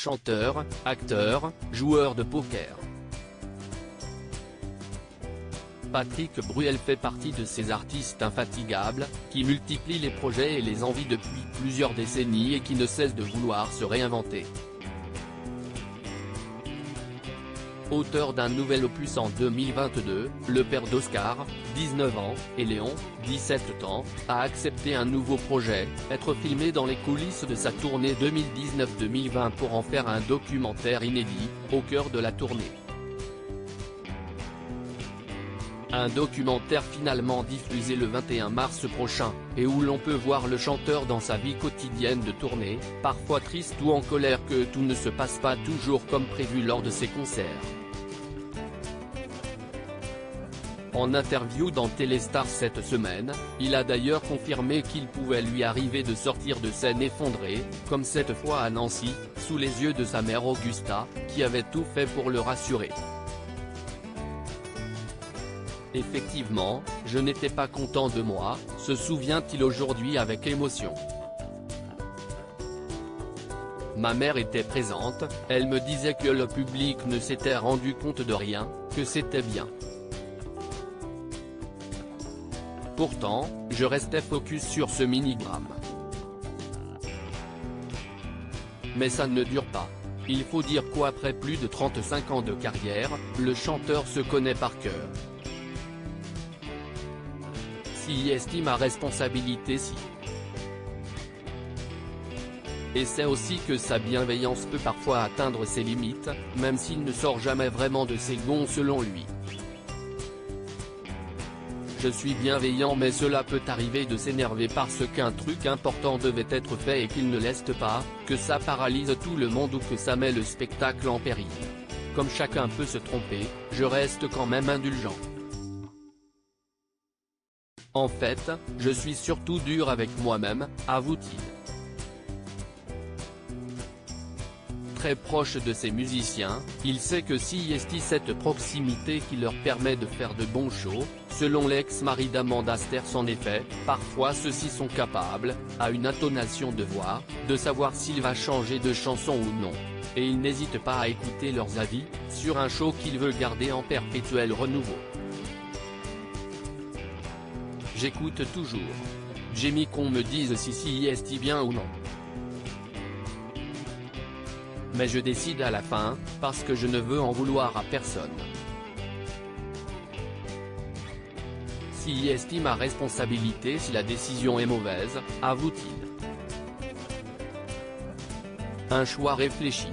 chanteur, acteur, joueur de poker. Patrick Bruel fait partie de ces artistes infatigables, qui multiplient les projets et les envies depuis plusieurs décennies et qui ne cessent de vouloir se réinventer. Auteur d'un nouvel opus en 2022, le père d'Oscar, 19 ans, et Léon, 17 ans, a accepté un nouveau projet, être filmé dans les coulisses de sa tournée 2019-2020 pour en faire un documentaire inédit, au cœur de la tournée. Un documentaire finalement diffusé le 21 mars prochain, et où l'on peut voir le chanteur dans sa vie quotidienne de tournée, parfois triste ou en colère que tout ne se passe pas toujours comme prévu lors de ses concerts. En interview dans Téléstar cette semaine, il a d'ailleurs confirmé qu'il pouvait lui arriver de sortir de scène effondré, comme cette fois à Nancy, sous les yeux de sa mère Augusta, qui avait tout fait pour le rassurer. Effectivement, je n'étais pas content de moi, se souvient-il aujourd'hui avec émotion. Ma mère était présente, elle me disait que le public ne s'était rendu compte de rien, que c'était bien. Pourtant, je restais focus sur ce mini-drame. Mais ça ne dure pas. Il faut dire qu'après plus de 35 ans de carrière, le chanteur se connaît par cœur. S'il estime à responsabilité si. Et c'est aussi que sa bienveillance peut parfois atteindre ses limites, même s'il ne sort jamais vraiment de ses gonds selon lui. Je suis bienveillant mais cela peut arriver de s'énerver parce qu'un truc important devait être fait et qu'il ne laisse pas, que ça paralyse tout le monde ou que ça met le spectacle en péril. Comme chacun peut se tromper, je reste quand même indulgent. En fait, je suis surtout dur avec moi-même, avoue-t-il. Très proche de ses musiciens, il sait que s'il estie cette proximité qui leur permet de faire de bons shows, selon l'ex-mari d'Amanda Sters en effet, parfois ceux-ci sont capables, à une intonation de voix, de savoir s'il va changer de chanson ou non. Et il n'hésite pas à écouter leurs avis, sur un show qu'il veut garder en perpétuel renouveau. J'écoute toujours. J'aime qu'on me dise si est bien ou non. Mais je décide à la fin, parce que je ne veux en vouloir à personne. S'il estime à responsabilité si la décision est mauvaise, avoue-t-il. Un choix réfléchi.